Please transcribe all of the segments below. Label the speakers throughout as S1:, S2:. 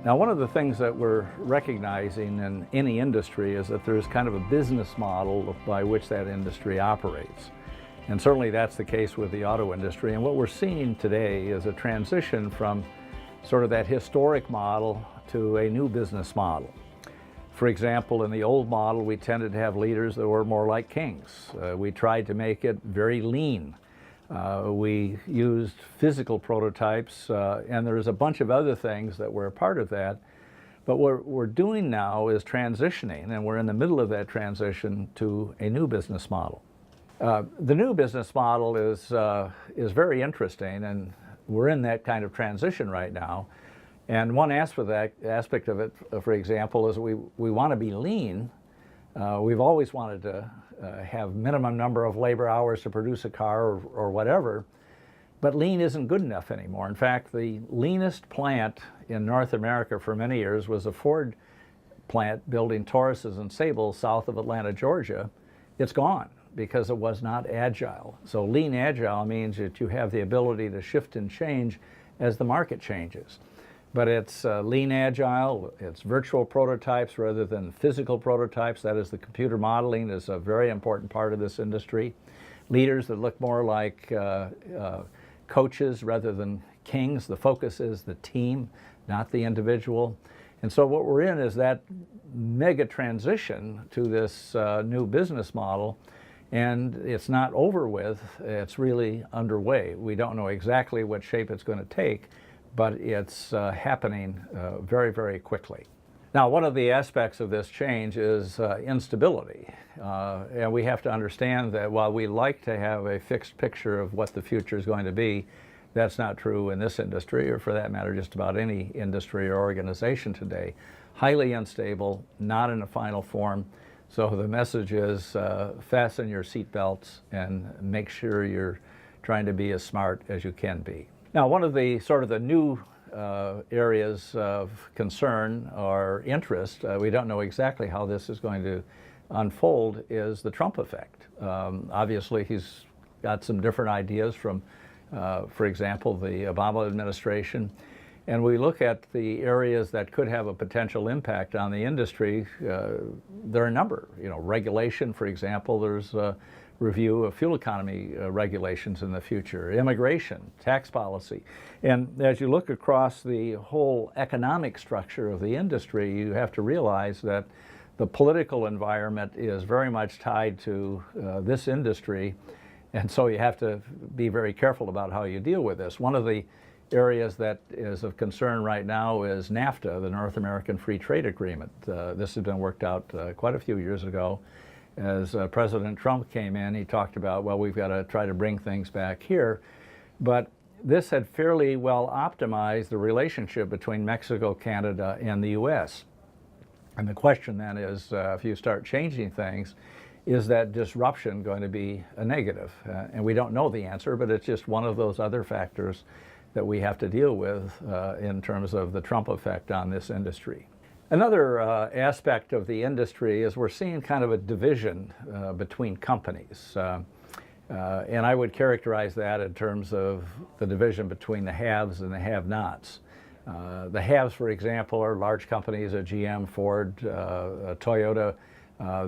S1: Now, one of the things that we're recognizing in any industry is that there's kind of a business model by which that industry operates. And certainly that's the case with the auto industry. And what we're seeing today is a transition from sort of that historic model to a new business model. For example, in the old model, we tended to have leaders that were more like kings. We tried to make it very lean. We used physical prototypes, and there's a bunch of other things that were a part of that. But what we're doing now is transitioning, and we're in the middle of that transition to a new business model. The new business model is very interesting, and we're in that kind of transition right now. And one aspect of it, for example, is we want to be lean. We've always wanted to have minimum number of labor hours to produce a car or whatever, but lean isn't good enough anymore. In fact, the leanest plant in North America for many years was a Ford plant building Tauruses and Sables south of Atlanta, Georgia. It's gone because it was not agile. So lean agile means that you have the ability to shift and change as the market changes. But it's lean agile, it's virtual prototypes rather than physical prototypes. That is, the computer modeling is a very important part of this industry. Leaders that look more like coaches rather than kings. The focus is the team, not the individual. And so what we're in is that mega transition to this new business model, and it's not over with, it's really underway. We don't know exactly what shape it's going to take, but it's happening very, very quickly. Now, one of the aspects of this change is instability. And we have to understand that while we like to have a fixed picture of what the future is going to be, that's not true in this industry, or for that matter, just about any industry or organization today. Highly unstable, not in a final form. So the message is fasten your seatbelts and make sure you're trying to be as smart as you can be. Now, one of the sort of the new areas of concern or interest, we don't know exactly how this is going to unfold, is the Trump effect. Obviously, he's got some different ideas from, for example, the Obama administration. And we look at the areas that could have a potential impact on the industry. There are a number. Regulation, for example, there's review of fuel economy regulations in the future, immigration, tax policy. And as you look across the whole economic structure of the industry, you have to realize that the political environment is very much tied to this industry, and so you have to be very careful about how you deal with this. One of the areas that is of concern right now is NAFTA, the North American Free Trade Agreement. This has been worked out quite a few years ago. As President Trump came in, he talked about, well, we've got to try to bring things back here. But this had fairly well optimized the relationship between Mexico, Canada, and the U.S. And the question then is, if you start changing things, is that disruption going to be a negative? And we don't know the answer, but it's just one of those other factors that we have to deal with in terms of the Trump effect on this industry. Another aspect of the industry is we're seeing kind of a division between companies. And I would characterize that in terms of the division between the haves and the have-nots. The haves, for example, are large companies, GM, Ford, Toyota.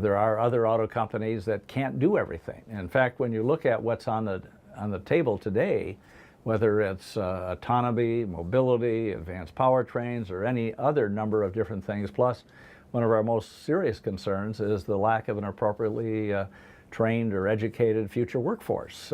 S1: There are other auto companies that can't do everything. In fact, when you look at what's on the table today, whether it's autonomy, mobility, advanced powertrains, or any other number of different things. Plus, one of our most serious concerns is the lack of an appropriately trained or educated future workforce.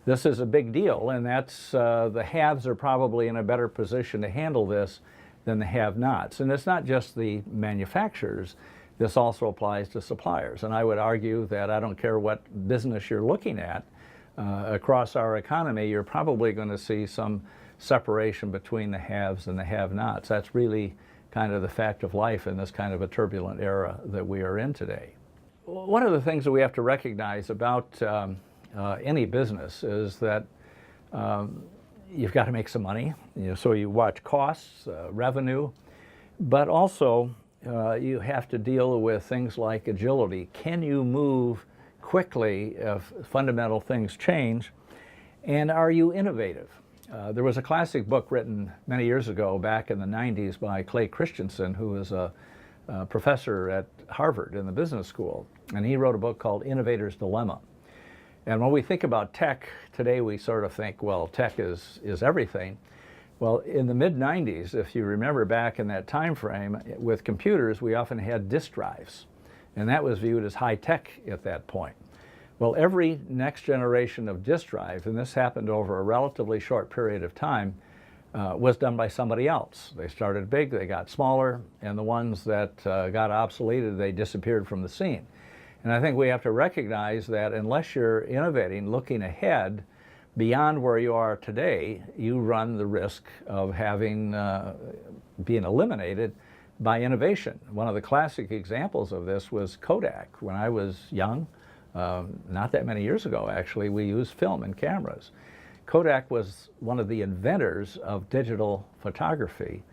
S1: This is a big deal, and that's the haves are probably in a better position to handle this than the have-nots. And it's not just the manufacturers. This also applies to suppliers. And I would argue that I don't care what business you're looking at, across our economy, you're probably going to see some separation between the haves and the have-nots. That's really kind of the fact of life in this kind of a turbulent era that we are in today. One of the things that we have to recognize about any business is that you've got to make some money. So you watch costs, revenue, but also you have to deal with things like agility. Can you move quickly if fundamental things change? And are you innovative? There was a classic book written many years ago, back in the 90s, by Clay Christensen, who is a professor at Harvard in the business school. And he wrote a book called Innovator's Dilemma. And when we think about tech today, we sort of think, well, tech is everything. Well, in the mid-90s, if you remember back in that time frame, with computers, we often had disk drives. And that was viewed as high tech at that point. Well, every next generation of disk drive, and this happened over a relatively short period of time, was done by somebody else. They started big, they got smaller, and the ones that got obsoleted, they disappeared from the scene. And I think we have to recognize that unless you're innovating, looking ahead beyond where you are today, you run the risk of having being eliminated by innovation. One of the classic examples of this was Kodak. When I was young, not that many years ago actually, we used film in cameras. Kodak was one of the inventors of digital photography,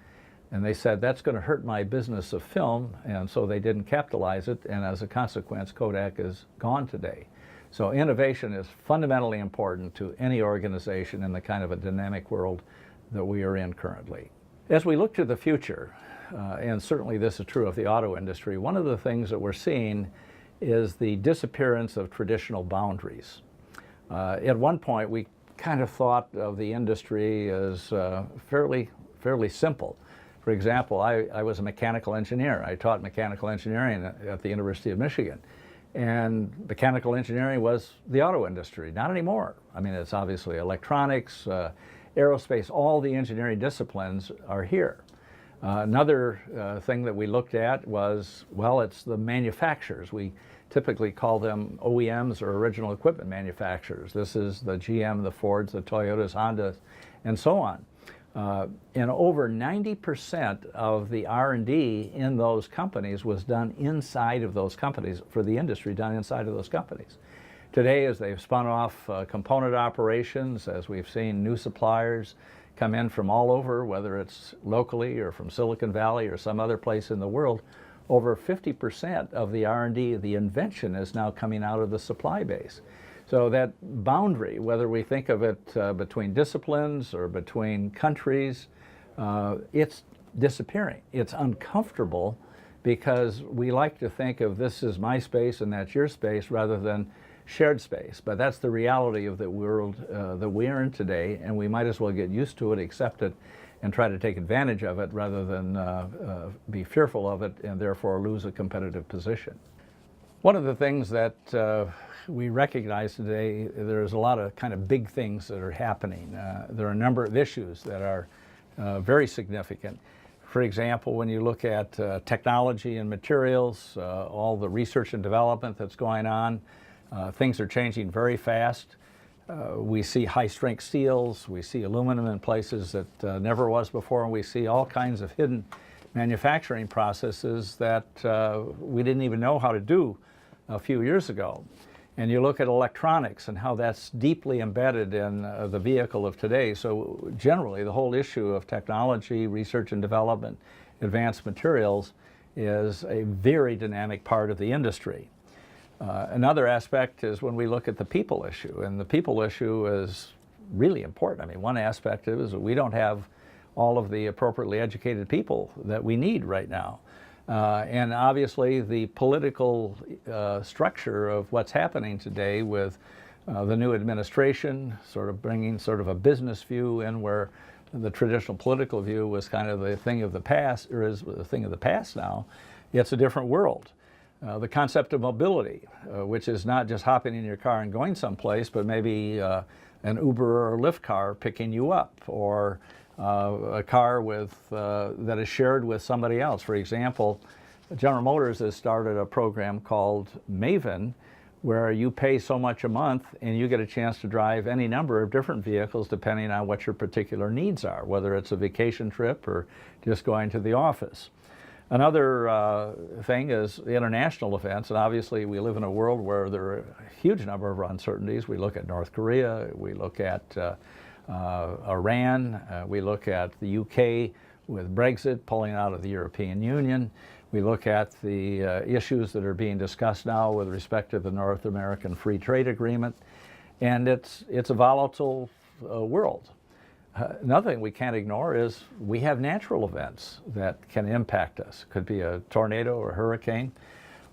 S1: and they said, that's going to hurt my business of film, and so they didn't capitalize it, and as a consequence, Kodak is gone today. So innovation is fundamentally important to any organization in the kind of a dynamic world that we are in currently. As we look to the future, and certainly this is true of the auto industry, one of the things that we're seeing is the disappearance of traditional boundaries. At one point, we kind of thought of the industry as fairly simple. For example, I was a mechanical engineer. I taught mechanical engineering at the University of Michigan. And mechanical engineering was the auto industry. Not anymore. I mean, it's obviously electronics, aerospace, all the engineering disciplines are here. Another thing that we looked at was, well, it's the manufacturers. We typically call them OEMs, or original equipment manufacturers. This is the GM, the Fords, the Toyotas, Hondas, and so on. And over 90% of the R&D in those companies was done inside of those companies, for the industry, done inside of those companies. Today, as they've spun off component operations, as we've seen new suppliers come in from all over, whether it's locally or from Silicon Valley or some other place in the world, over 50% of the R&D, the invention, is now coming out of the supply base. So that boundary, whether we think of it between disciplines or between countries, it's disappearing. It's uncomfortable because we like to think of this as my space and that's your space rather than shared space. But that's the reality of the world that we are in today, and we might as well get used to it, accept it, and try to take advantage of it rather than be fearful of it and therefore lose a competitive position. One of the things that we recognize today, there's a lot of kind of big things that are happening. There are a number of issues that are very significant. For example, when you look at technology and materials, all the research and development that's going on, things are changing very fast. We see high-strength steels, we see aluminum in places that never was before, and we see all kinds of hidden manufacturing processes that we didn't even know how to do a few years ago. And you look at electronics and how that's deeply embedded in the vehicle of today. So generally, the whole issue of technology, research and development, advanced materials is a very dynamic part of the industry. Another aspect is when we look at the people issue, and the people issue is really important. I mean, one aspect is that we don't have all of the appropriately educated people that we need right now. And obviously the political structure of what's happening today with the new administration sort of bringing sort of a business view in where the traditional political view was kind of the thing of the past, or is the thing of the past now. It's a different world. The concept of mobility, which is not just hopping in your car and going someplace, but maybe an Uber or Lyft car picking you up, or a car with, that is shared with somebody else. For example, General Motors has started a program called Maven, where you pay so much a month and you get a chance to drive any number of different vehicles depending on what your particular needs are, whether it's a vacation trip or just going to the office. Another thing is international events, and obviously we live in a world where there are a huge number of uncertainties. We look at North Korea, we look at Iran, we look at the UK with Brexit pulling out of the European Union. We look at the issues that are being discussed now with respect to the North American Free Trade Agreement, and it's a volatile world. Another thing we can't ignore is we have natural events that can impact us. Could be a tornado or a hurricane,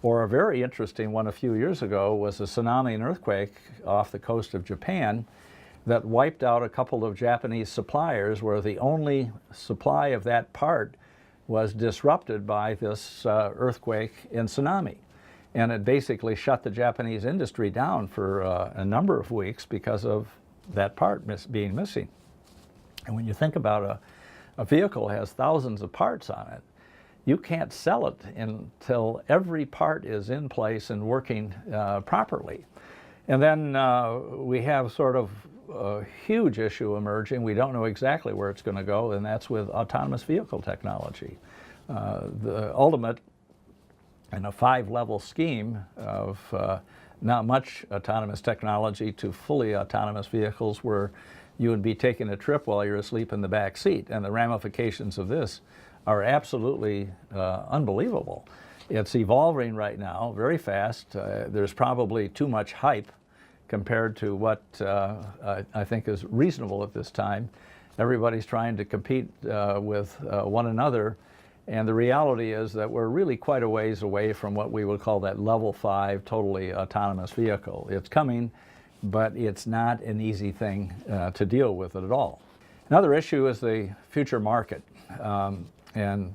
S1: or a very interesting one a few years ago was a tsunami and earthquake off the coast of Japan that wiped out a couple of Japanese suppliers where the only supply of that part was disrupted by this earthquake and tsunami. And it basically shut the Japanese industry down for a number of weeks because of that part being missing. And when you think about a vehicle has thousands of parts on it, you can't sell it until every part is in place and working properly. And then we have sort of a huge issue emerging. We don't know exactly where it's going to go, and that's with autonomous vehicle technology. The ultimate in a 5-level scheme of not much autonomous technology to fully autonomous vehicles where you would be taking a trip while you're asleep in the back seat. And the ramifications of this are absolutely unbelievable. It's evolving right now very fast. There's probably too much hype compared to what I think is reasonable at this time. Everybody's trying to compete with one another. And the reality is that we're really quite a ways away from what we would call that level 5 totally autonomous vehicle. It's coming, but it's not an easy thing to deal with it at all. Another issue is the future market. And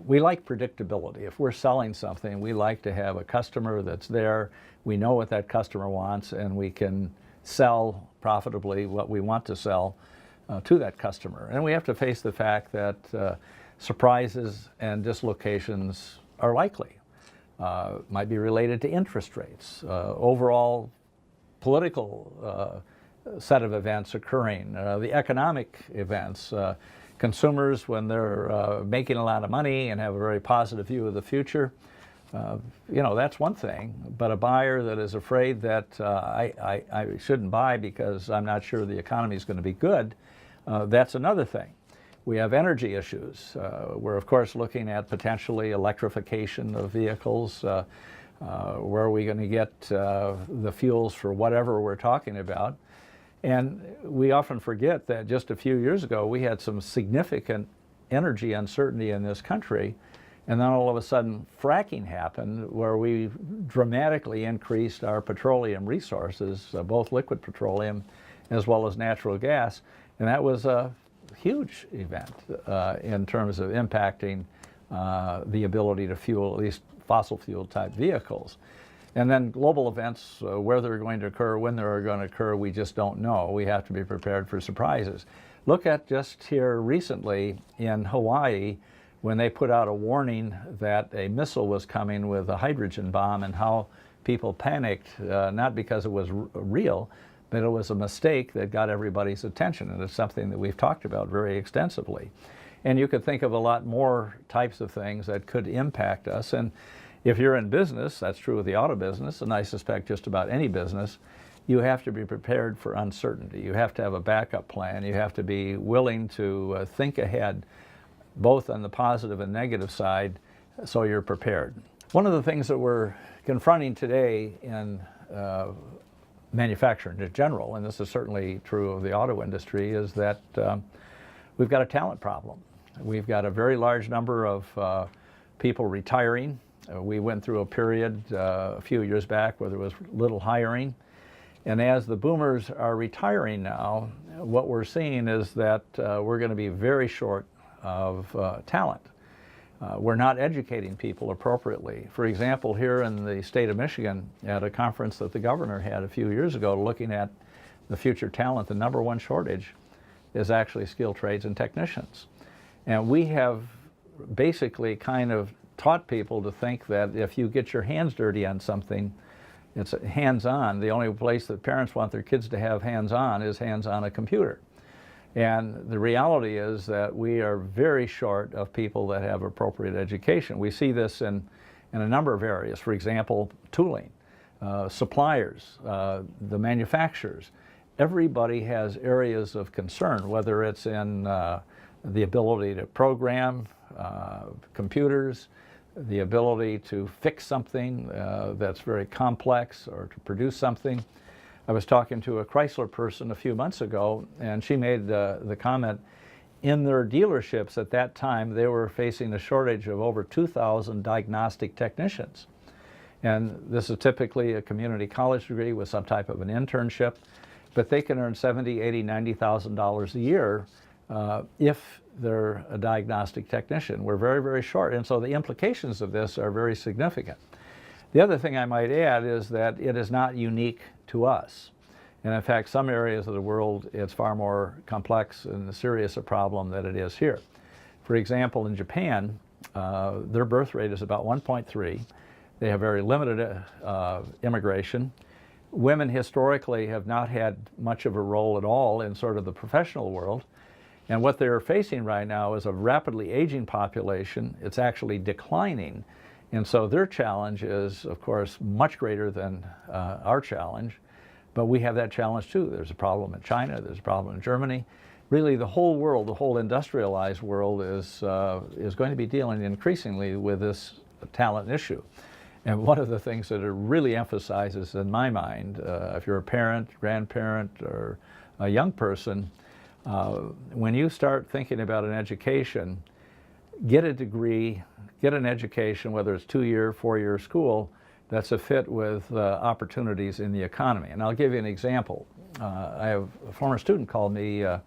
S1: we like predictability. If we're selling something, we like to have a customer that's there. We know what that customer wants, and we can sell profitably what we want to sell to that customer. And we have to face the fact that surprises and dislocations are likely. Might be related to interest rates, overall political set of events occurring, the economic events, consumers when they're making a lot of money and have a very positive view of the future. You know, that's one thing, but a buyer that is afraid that I shouldn't buy because I'm not sure the economy is going to be good, that's another thing. We have energy issues. We're, of course, looking at potentially electrification of vehicles. Where are we going to get the fuels for whatever we're talking about? And we often forget that just a few years ago, we had some significant energy uncertainty in this country. And then all of a sudden, fracking happened, where we dramatically increased our petroleum resources, both liquid petroleum as well as natural gas. And that was a huge event in terms of impacting the ability to fuel at least fossil fuel type vehicles. And then global events, where they're going to occur, when they're going to occur, we just don't know. We have to be prepared for surprises. Look at just here recently in Hawaii, when they put out a warning that a missile was coming with a hydrogen bomb, and how people panicked, not because it was real, but it was a mistake that got everybody's attention. And it's something that we've talked about very extensively. And you could think of a lot more types of things that could impact us. And if you're in business, that's true of the auto business, and I suspect just about any business, you have to be prepared for uncertainty. You have to have a backup plan. You have to be willing to think ahead, both on the positive and negative side, so you're prepared. One of the things that we're confronting today in manufacturing in general, and this is certainly true of the auto industry, is that we've got a talent problem. We've got a very large number of people retiring. We went through a period a few years back where there was little hiring. And as the boomers are retiring now, what we're seeing is that we're going to be very short of talent. We're not educating people appropriately. For example, here in the state of Michigan, at a conference that the governor had a few years ago looking at the future talent, the number one shortage is actually skilled trades and technicians. And we have basically kind of taught people to think that if you get your hands dirty on something, it's hands-on. The only place that parents want their kids to have hands-on is hands-on a computer. And the reality is that we are very short of people that have appropriate education. We see this in a number of areas. For example, tooling, suppliers, the manufacturers. Everybody has areas of concern, whether it's in the ability to program computers, the ability to fix something that's very complex, or to produce something. I was talking to a Chrysler person a few months ago, and she made the comment, in their dealerships at that time, they were facing a shortage of over 2,000 diagnostic technicians. And this is typically a community college degree with some type of an internship, but they can earn $70,000, $80,000, $90,000 a year if they're a diagnostic technician. We're very, very short, and so the implications of this are very significant. The other thing I might add is that it is not unique to us. And in fact, some areas of the world, it's far more complex and serious a problem than it is here. For example, in Japan, their birth rate is about 1.3. They have very limited immigration. Women historically have not had much of a role at all in sort of the professional world. And what they're facing right now is a rapidly aging population. It's actually declining. And so their challenge is, of course, much greater than our challenge. But we have that challenge too. There's a problem in China, there's a problem in Germany. Really the whole world, the whole industrialized world is going to be dealing increasingly with this talent issue. And one of the things that it really emphasizes in my mind, if you're a parent, grandparent, or a young person, when you start thinking about an education, get a degree, get an education, whether it's 2-year, 4-year school, that's a fit with opportunities in the economy. And I'll give you an example. I have a former student called me a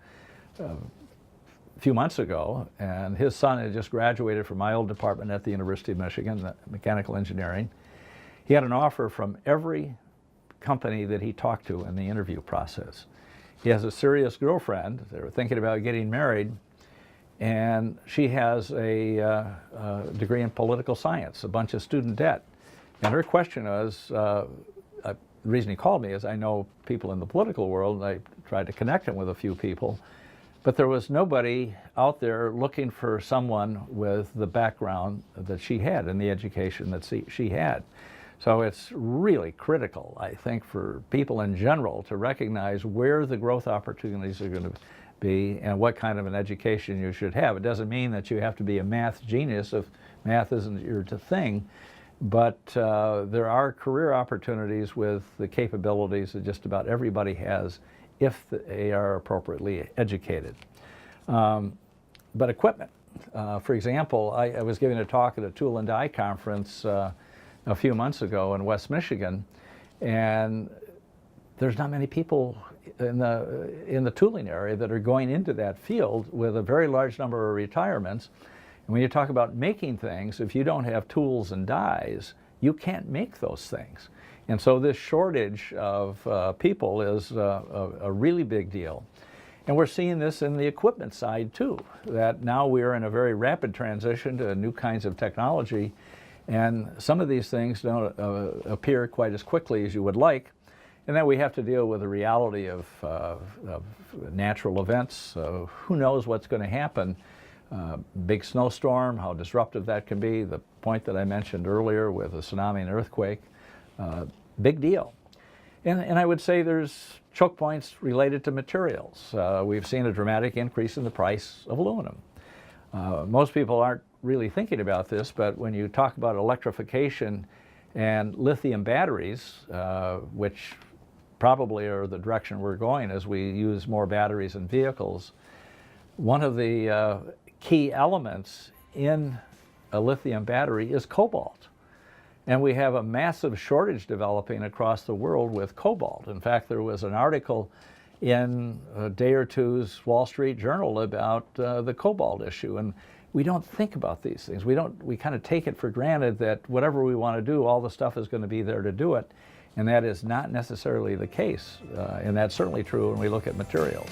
S1: few months ago, and his son had just graduated from my old department at the University of Michigan, mechanical engineering. He had an offer from every company that he talked to in the interview process. He has a serious girlfriend. They were thinking about getting married, and she has a degree in political science, a bunch of student debt. And her question was, the reason he called me is I know people in the political world, and I tried to connect him with a few people, but there was nobody out there looking for someone with the background that she had and the education that she had. So it's really critical, I think, for people in general to recognize where the growth opportunities are going to be and what kind of an education you should have. It doesn't mean that you have to be a math genius if math isn't your thing. But there are career opportunities with the capabilities that just about everybody has if they are appropriately educated. But equipment, for example, I was giving a talk at a tool and die conference a few months ago in West Michigan, and there's not many people in the tooling area that are going into that field with a very large number of retirements. And when you talk about making things, if you don't have tools and dies, you can't make those things. And so this shortage of people is a really big deal. And we're seeing this in the equipment side too, that now we are in a very rapid transition to new kinds of technology. And some of these things don't appear quite as quickly as you would like. And then we have to deal with the reality of natural events. Who knows what's going to happen? Big snowstorm, how disruptive that can be, the point that I mentioned earlier with a tsunami and earthquake, big deal. And I would say there's choke points related to materials. We've seen a dramatic increase in the price of aluminum. Most people aren't really thinking about this, but when you talk about electrification and lithium batteries, which probably are the direction we're going as we use more batteries in vehicles, one of the key elements in a lithium battery is cobalt. And we have a massive shortage developing across the world with cobalt. In fact, there was an article in a day or two's Wall Street Journal about the cobalt issue. And we don't think about these things. We kind of take it for granted that whatever we want to do, all the stuff is going to be there to do it. And that is not necessarily the case. And that's certainly true when we look at materials.